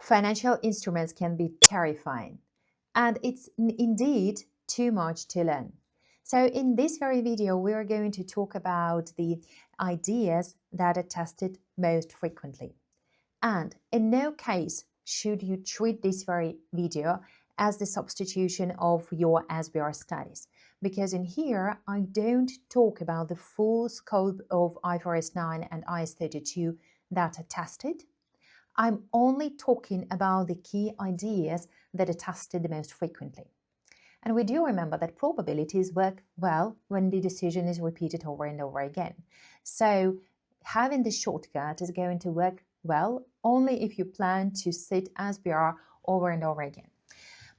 Financial instruments can be terrifying, and it's indeed too much to learn. So in this very video, we are going to talk about the ideas that are tested most frequently. And in no case should you treat this very video as the substitution of your SBR studies, because in here I don't talk about the full scope of IFRS 9 and IAS 32 that are tested. I'm only talking about the key ideas that are tested the most frequently. And we do remember that probabilities work well when the decision is repeated over and over again. So having the shortcut is going to work well only if you plan to sit SBR over and over again.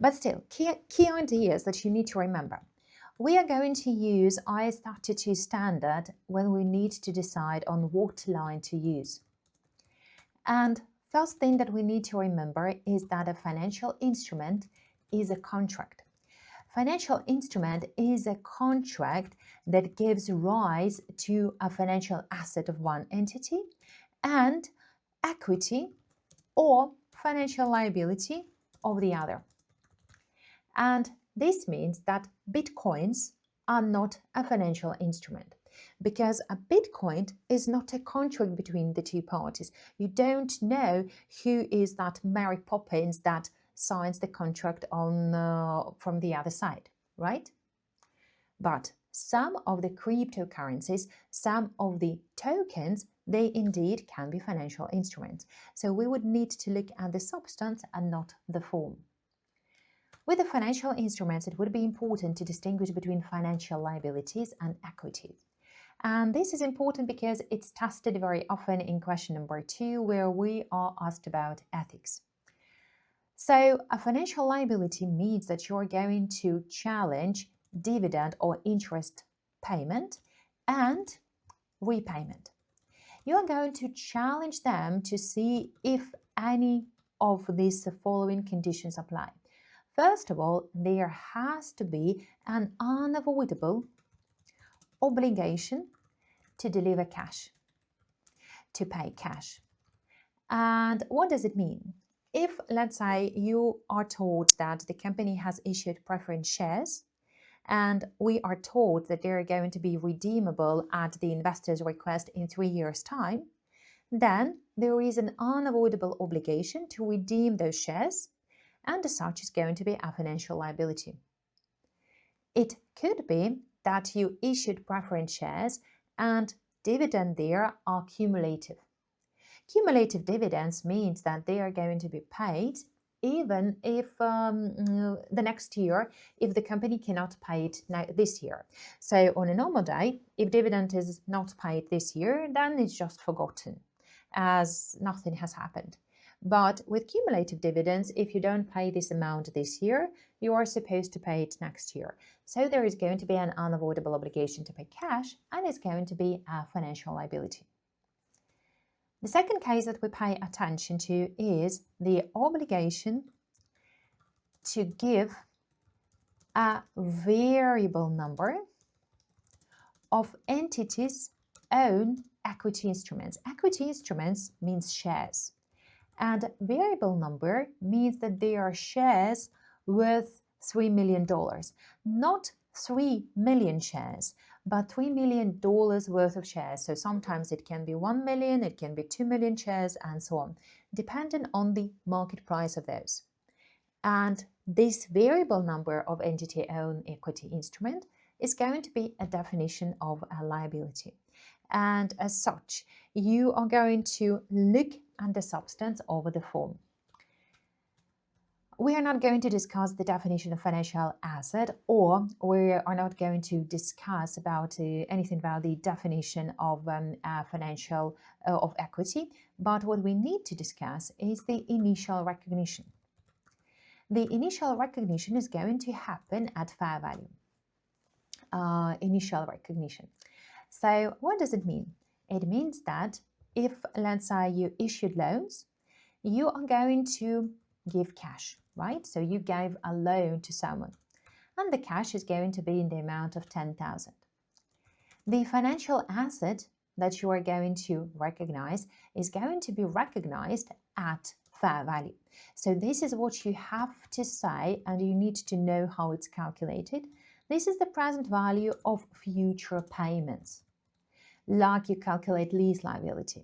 But still, key ideas that you need to remember. We are going to use IAS 32 standard when we need to decide on what line to use. And first thing that we need to remember is that a financial instrument is a contract. Financial instrument is a contract that gives rise to a financial asset of one entity and equity or financial liability of the other. And this means that Bitcoins are not a financial instrument, because a Bitcoin is not a contract between the two parties. You don't know who is that Mary Poppins that signs the contract on from the other side, right? But some of the cryptocurrencies, some of the tokens, they indeed can be financial instruments. So we would need to look at the substance and not the form. With the financial instruments, it would be important to distinguish between financial liabilities and equity. And this is important because it's tested very often in question number 2, where we are asked about ethics. So a financial liability means that you're going to challenge dividend or interest payment and repayment. You are going to challenge them to see if any of these following conditions apply. First of all, there has to be an unavoidable obligation to deliver cash, to pay cash. And what does it mean? If, let's say, you are told that the company has issued preference shares and we are told that they're going to be redeemable at the investor's request in 3 years' time, then there is an unavoidable obligation to redeem those shares, and as such is going to be a financial liability. It could be that you issued preference shares and dividend there are cumulative. Cumulative dividends means that they are going to be paid even if the next year, if the company cannot pay it this year. So on a normal day, if dividend is not paid this year, then it's just forgotten as nothing has happened. But with cumulative dividends, if you don't pay this amount this year, you are supposed to pay it next year. So there is going to be an unavoidable obligation to pay cash, and it's going to be a financial liability. The second case that we pay attention to is the obligation to give a variable number of entities' own equity instruments. Equity instruments means shares. And variable number means that they are shares worth $3 million, not 3 million shares, but $3 million worth of shares. So sometimes it can be 1 million, it can be 2 million shares, and so on, depending on the market price of those. And this variable number of entity-owned equity instrument is going to be a definition of a liability. And as such, you are going to look at the substance over the form. We are not going to discuss the definition of financial asset, or we are not going to discuss about anything about the definition of financial of equity. But what we need to discuss is the initial recognition. The initial recognition is going to happen at fair value. Initial recognition. So what does it mean? It means that if, let's say, you issued loans, you are going to give cash, right? So you gave a loan to someone, and the cash is going to be in the amount of 10,000. The financial asset that you are going to recognize is going to be recognized at fair value. So this is what you have to say, and you need to know how it's calculated. This is the present value of future payments, like you calculate lease liability.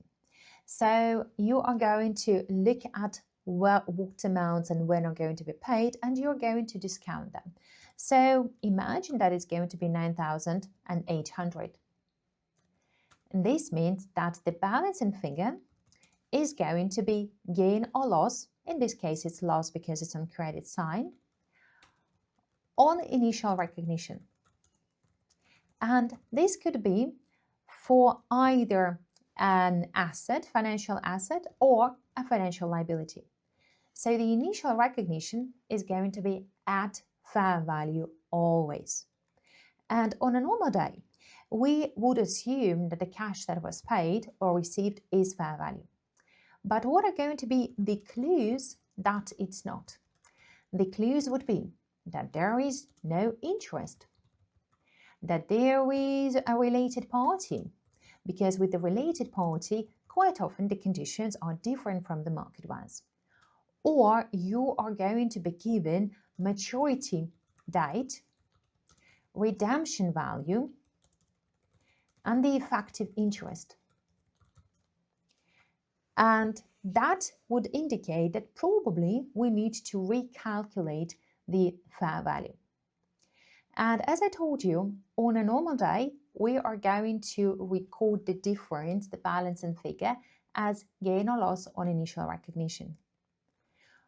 So you are going to look at what amounts and when are going to be paid, and you're going to discount them. So imagine that it's going to be 9,800. And this means that the balancing figure is going to be gain or loss. In this case, it's loss because it's on credit side, on initial recognition. And this could be for either an asset, financial asset, or a financial liability. So the initial recognition is going to be at fair value always. And on a normal day, we would assume that the cash that was paid or received is fair value. But what are going to be the clues that it's not? The clues would be that there is no interest, that there is a related party, because with the related party, quite often the conditions are different from the market ones. Or you are going to be given maturity date, redemption value, and the effective interest. And that would indicate that probably we need to recalculate the fair value. And as I told you, on a normal day, we are going to record the difference, the balancing figure, as gain or loss on initial recognition.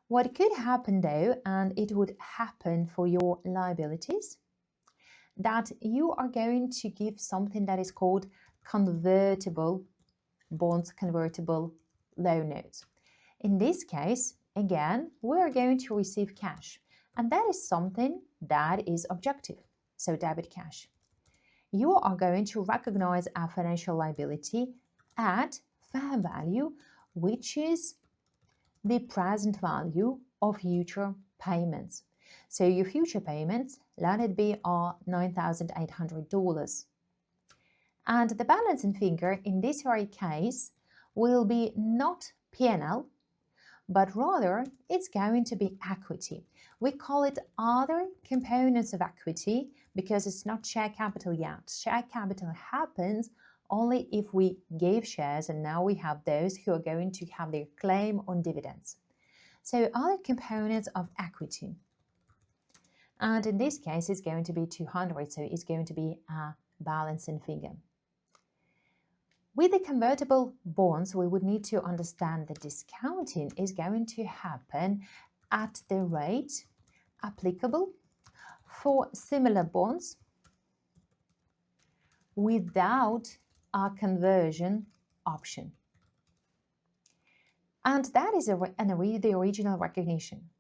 What could happen though, and it would happen for your liabilities, that you are going to give something that is called convertible bonds, convertible loan notes. In this case, again, we are going to receive cash, and that is something that is objective, so debit cash. You are going to recognize a financial liability at fair value, which is the present value of future payments. So your future payments, let it be, are $9,800. And the balancing figure in this very case will be not P&L, but rather it's going to be equity. We call it other components of equity because it's not share capital yet. Share capital happens only if we gave shares, and now we have those who are going to have their claim on dividends. So other components of equity. And in this case, it's going to be 200, so it's going to be a balancing figure. With the convertible bonds, we would need to understand that discounting is going to happen at the rate applicable for similar bonds without a conversion option. And that is the original recognition.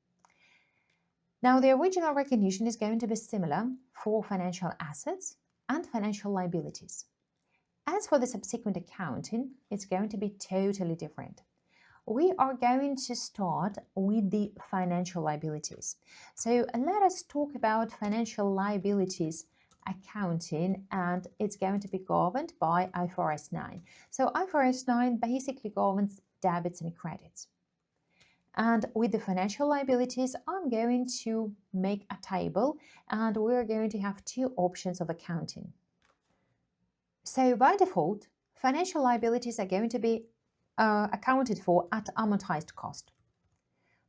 Now, the original recognition is going to be similar for financial assets and financial liabilities. As for the subsequent accounting, it's going to be totally different. We are going to start with the financial liabilities. So let us talk about financial liabilities accounting, and it's going to be governed by IFRS 9. So IFRS 9 basically governs debits and credits. And with the financial liabilities, I'm going to make a table, and we're going to have two options of accounting. So by default, financial liabilities are going to be accounted for at amortized cost.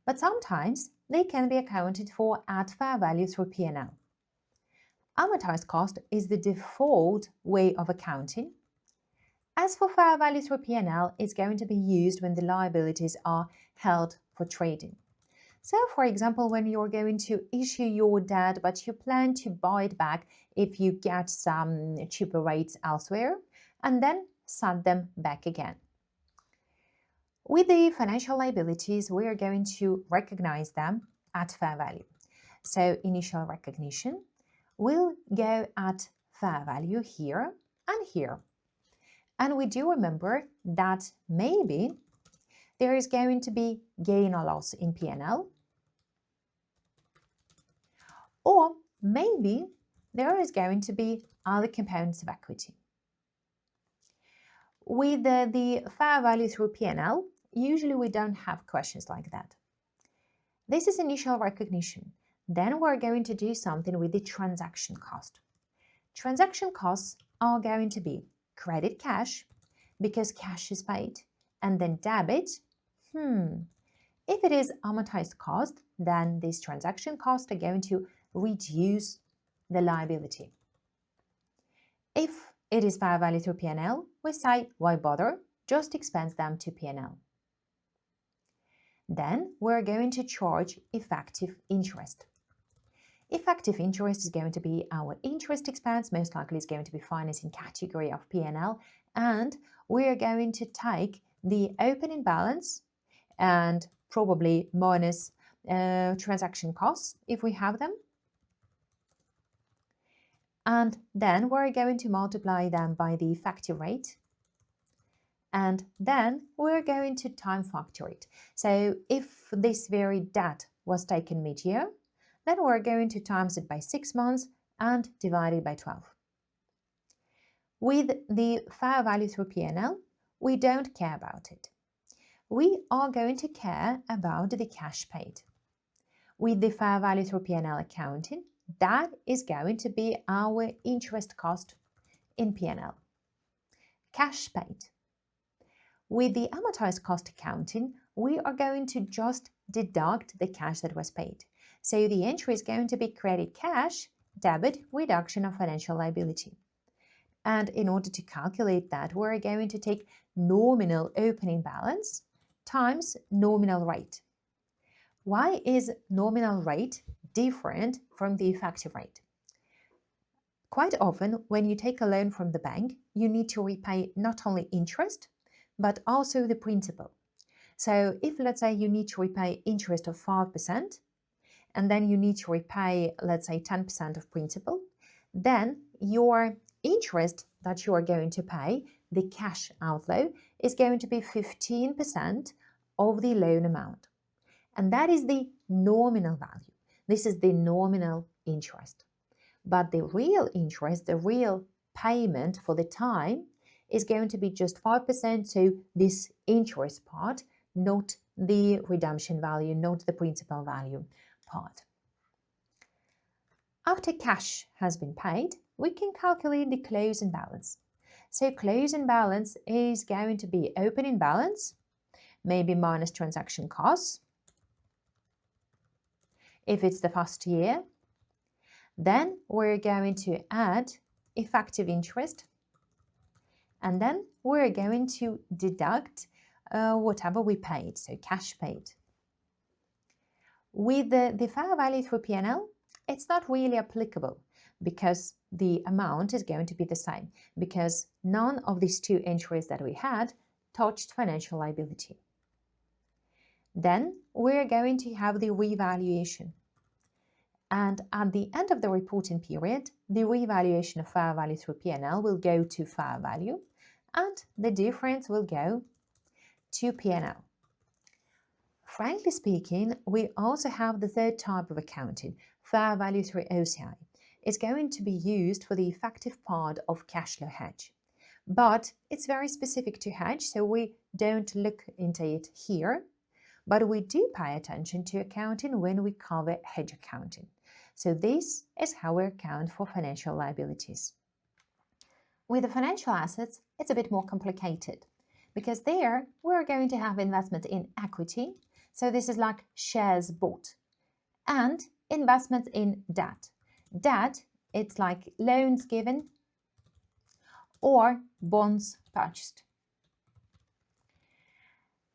But sometimes they can be accounted for at fair value through P&L. Amortized cost is the default way of accounting. As for fair value through P&L, it's going to be used when the liabilities are held for trading. So, for example, when you're going to issue your debt, but you plan to buy it back if you get some cheaper rates elsewhere, and then sell them back again. With the financial liabilities, we are going to recognize them at fair value. So, initial recognition will go at fair value here and here. And we do remember that maybe there is going to be gain or loss in P&L, or maybe there is going to be other components of equity. With the fair value through P&L, usually we don't have questions like that. This is initial recognition. Then we're going to do something with the transaction cost. Transaction costs are going to be credit cash, because cash is paid, and then debit. If it is amortized cost, then these transaction costs are going to reduce the liability. If it is fair value through P&L, we say, why bother? Just expense them to P&L. Then we're going to charge effective interest. Effective interest is going to be our interest expense, most likely is going to be financing category of P&L, and we're going to take the opening balance and probably minus transaction costs if we have them. And then we're going to multiply them by the effective rate. And then we're going to time factor it. So if this very debt was taken mid-year, then we're going to times it by 6 months and divide it by 12. With the fair value through P&L, we don't care about it. We are going to care about the cash paid. With the fair value through P&L accounting, that is going to be our interest cost in P&L. Cash paid. With the amortized cost accounting, we are going to just deduct the cash that was paid. So the entry is going to be credit cash, debit, reduction of financial liability. And in order to calculate that, we're going to take nominal opening balance times nominal rate. Why is nominal rate different from the effective rate? Quite often, when you take a loan from the bank, you need to repay not only interest, but also the principal. So if, let's say, you need to repay interest of 5%, and then you need to repay, let's say, 10% of principal, then your interest that you are going to pay, the cash outflow, is going to be 15% of the loan amount. And that is the nominal value. This is the nominal interest. But the real interest, the real payment for the time, is going to be just 5%, so this interest part, not the redemption value, not the principal value part. After cash has been paid, we can calculate the closing balance. So closing balance is going to be opening balance, maybe minus transaction costs, if it's the first year. Then we're going to add effective interest, and then we're going to deduct whatever we paid, so cash paid. With the fair value through P&L, it's not really applicable because the amount is going to be the same, because none of these two entries that we had touched financial liability. Then we're going to have the revaluation. And at the end of the reporting period, the revaluation of fair value through P&L will go to fair value, and the difference will go to P&L. Frankly speaking, we also have the third type of accounting, fair value through OCI. It's going to be used for the effective part of cash flow hedge. But it's very specific to hedge, so we don't look into it here. But we do pay attention to accounting when we cover hedge accounting. So this is how we account for financial liabilities. With the financial assets, it's a bit more complicated, because there we're going to have investment in equity, so this is like shares bought, and investments in debt. Debt, it's like loans given or bonds purchased.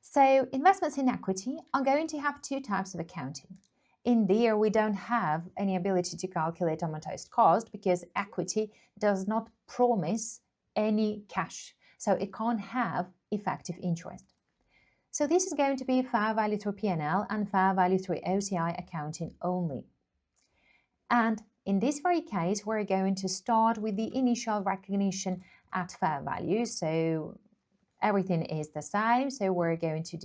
So investments in equity are going to have two types of accounting. In there, we don't have any ability to calculate amortized cost because equity does not promise any cash, so it can't have effective interest. So this is going to be fair value through P&L and fair value through OCI accounting only. And in this very case, we're going to start with the initial recognition at fair value. So everything is the same. So we're going to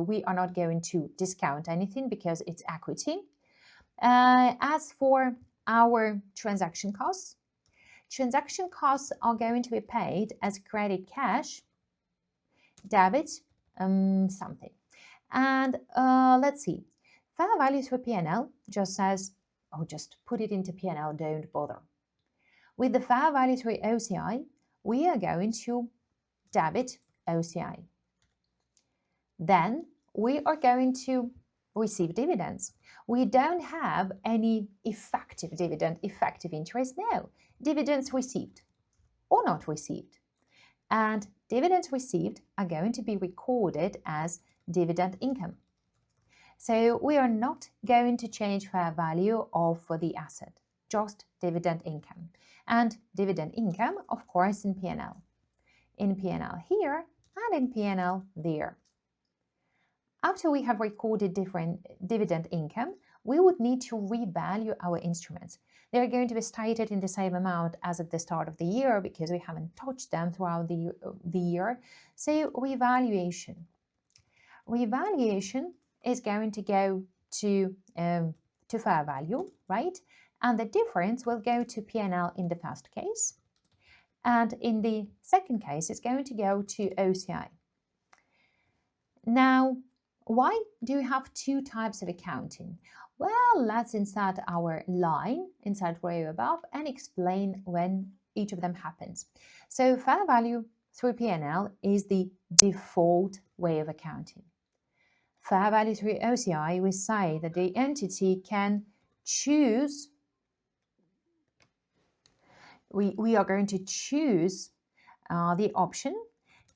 we are not going to discount anything because it's equity. As for our transaction costs are going to be paid as credit cash, debit, something. And let's see. Fair value through P&L just says, oh, just put it into P&L, don't bother. With the fair value through OCI, we are going to debit OCI. Then we are going to receive dividends. We don't have any effective dividend, effective interest. No, dividends received or not received. And dividends received are going to be recorded as dividend income. So we are not going to change fair value of the asset, just dividend income. And dividend income, of course, in P&L. In P&L here and in P&L there. After we have recorded different dividend income, we would need to revalue our instruments. They are going to be stated in the same amount as at the start of the year because we haven't touched them throughout the year. So revaluation. Revaluation is going to go to fair value, right? And the difference will go to P&L in the first case. And in the second case, it's going to go to OCI. Now, why do we have two types of accounting? Well, let's insert our line, insert row above, and explain when each of them happens. So fair value through P&L is the default way of accounting. Fair value through OCI, we say that the entity can choose, we are going to choose the option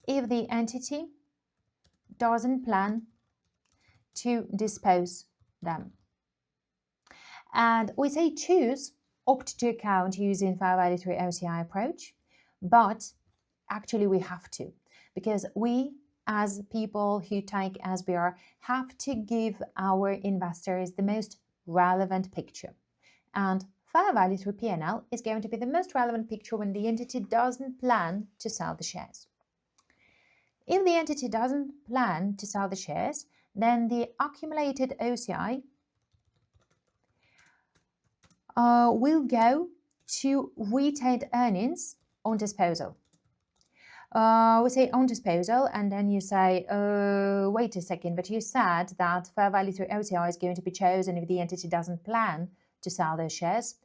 if the entity doesn't plan to dispose them. And we say choose, opt to account using fair value through OCI approach, but actually we have to, because we as people who take SBR have to give our investors the most relevant picture. And fair value through P&L is going to be the most relevant picture when the entity doesn't plan to sell the shares. If the entity doesn't plan to sell the shares, then the accumulated OCI will go to retained earnings on disposal. We say on disposal, and then you say, wait a second, but you said that fair value through OCI is going to be chosen if the entity doesn't plan to sell those shares.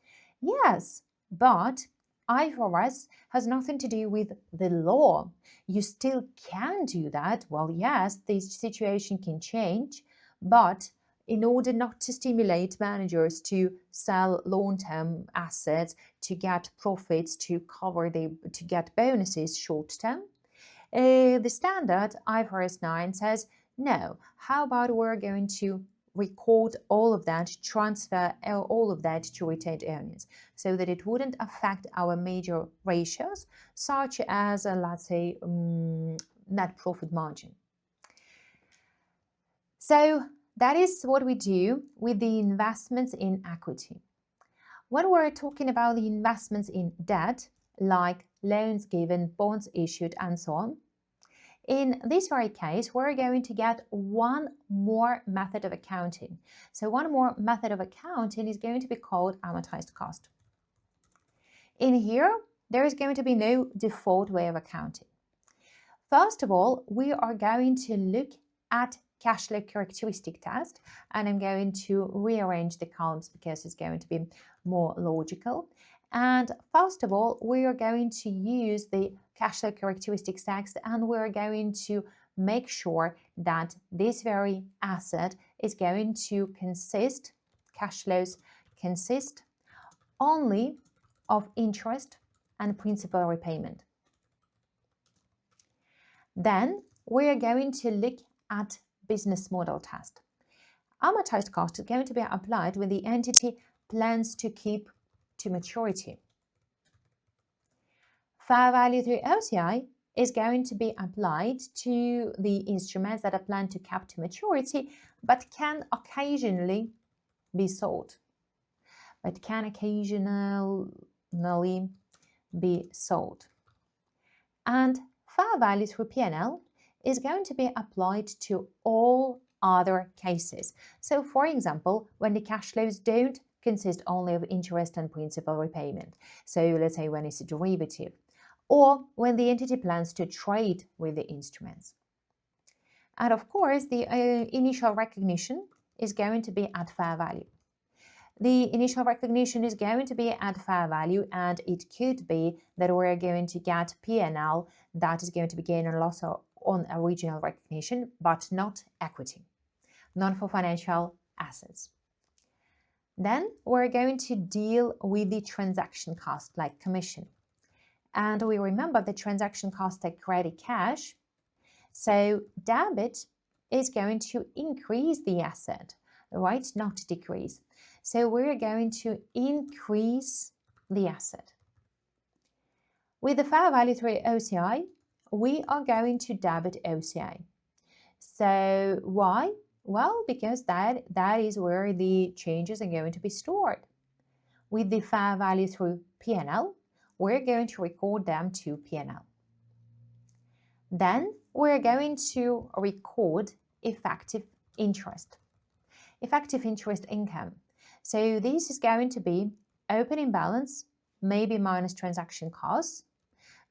Yes, but IFRS has nothing to do with the law. You still can do that. Well, yes, the situation can change, but in order not to stimulate managers to sell long-term assets, to get profits, to get bonuses short-term, the standard IFRS 9 says, no, how about we're going to record all of that, transfer all of that to retained earnings so that it wouldn't affect our major ratios, such as, let's say, net profit margin. So that is what we do with the investments in equity. When we're talking about the investments in debt, like loans given, bonds issued, and so on, in this very case, we're going to get one more method of accounting. So one more method of accounting is going to be called amortized cost. In here, there is going to be no default way of accounting. First of all, we are going to look at cash flow characteristic test, and I'm going to rearrange the columns because it's going to be more logical. And first of all, we are going to use the cash flow characteristics text, and we're going to make sure that this very asset is going to consist, cash flows consist only of interest and principal repayment. Then we are going to look at business model test. Amortized cost is going to be applied when the entity plans to keep to maturity. Fair value through OCI is going to be applied to the instruments that are planned to keep to maturity, but can occasionally be sold. And fair value through P&L is going to be applied to all other cases. So, for example, when the cash flows don't consist only of interest and principal repayment. So let's say when it's a derivative, or when the entity plans to trade with the instruments. And of course, the initial recognition is going to be at fair value. The initial recognition is going to be at fair value, and it could be that we're going to get P&L that is going to be gain or loss on original recognition, but not equity, not for financial assets. Then we're going to deal with the transaction cost, like commission. And we remember the transaction cost at credit cash. So debit is going to increase the asset, right? Not decrease. So we're going to increase the asset. With the fair value through OCI, we are going to debit OCI. So why? Well, because that is where the changes are going to be stored. With the fair value through P&L, we're going to record them to P&L. Then we're going to record effective interest. Effective interest income. So this is going to be opening balance, maybe minus transaction costs.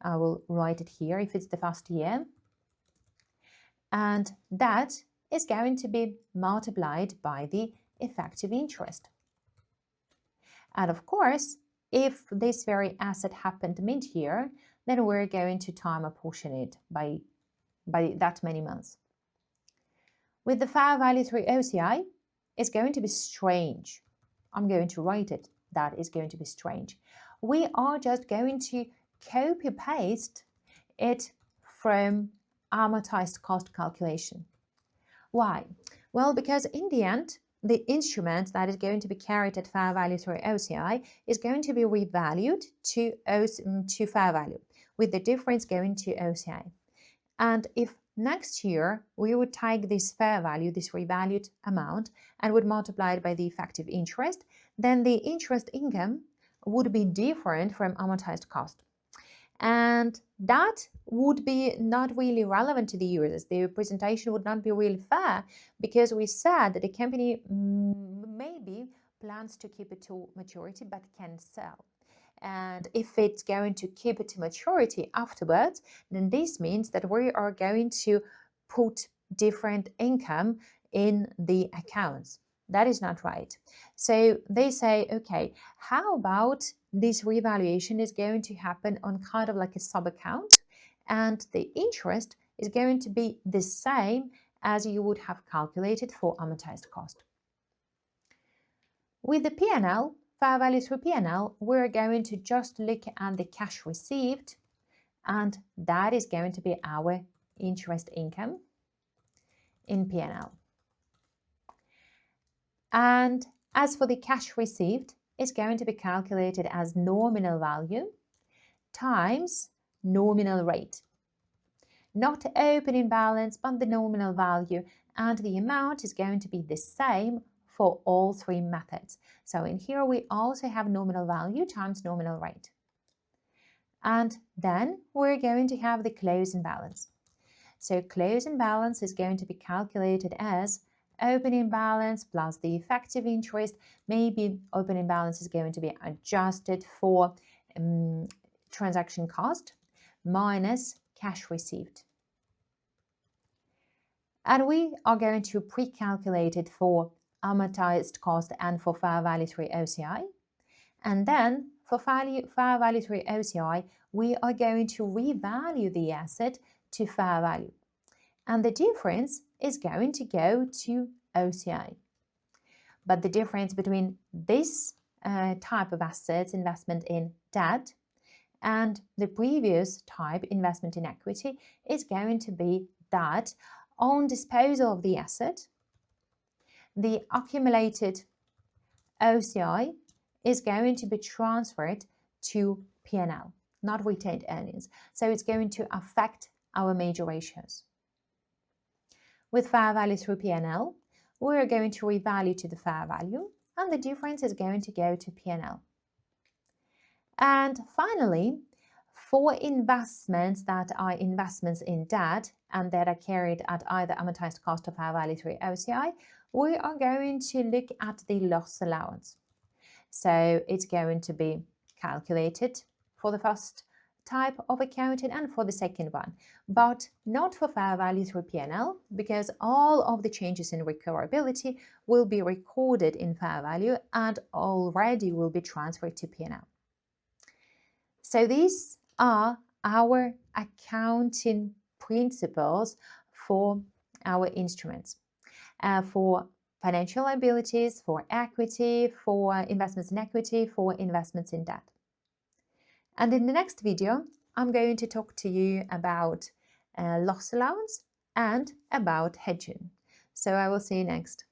I will write it here if it's the first year. And that is going to be multiplied by the effective interest. And of course, if this very asset happened mid-year, then we're going to time apportion it by that many months. With the fair value through OCI, it's going to be strange. I'm going to write it. That is going to be strange. We are just going to copy-paste it from amortized cost calculation. Why? Well, because in the end, the instrument that is going to be carried at fair value through OCI is going to be revalued to fair value, with the difference going to OCI. And if next year we would take this fair value, this revalued amount, and would multiply it by the effective interest, then the interest income would be different from amortized cost. And that would be not really relevant to the users. The presentation would not be really fair, because we said that the company maybe plans to keep it to maturity but can sell. And if it's going to keep it to maturity afterwards, then this means that we are going to put different income in the accounts. That is not right. So they say, okay, how about this revaluation is going to happen on kind of like a sub-account, and the interest is going to be the same as you would have calculated for amortized cost. With the P&L, fair value through P&L, we're going to just look at the cash received, and that is going to be our interest income in P&L. And as for the cash received, it's going to be calculated as nominal value times nominal rate. Not opening balance, but the nominal value, and the amount is going to be the same for all three methods. So in here we also have nominal value times nominal rate. And then we're going to have the closing balance. So closing balance is going to be calculated as opening balance plus the effective interest. Maybe opening balance is going to be adjusted for transaction cost minus cash received. And we are going to pre-calculate it for amortized cost and for fair value through OCI. And then for fair value through OCI, we are going to revalue the asset to fair value. And the difference is going to go to OCI. But the difference between this type of assets, investment in debt, and the previous type, investment in equity, is going to be that on disposal of the asset, the accumulated OCI is going to be transferred to P&L, not retained earnings. So it's going to affect our major ratios. With fair value through P&L, we're going to revalue to the fair value, and the difference is going to go to P&L. And finally, for investments that are investments in debt and that are carried at either amortized cost or fair value through OCI, we are going to look at the loss allowance. So it's going to be calculated for the first type of accounting and for the second one, but not for fair value through P&L, because all of the changes in recoverability will be recorded in fair value and already will be transferred to P&L. So these are our accounting principles for our instruments, for financial liabilities, for equity, for investments in equity, for investments in debt. And in the next video, I'm going to talk to you about loss allowance and about hedging. So I will see you next.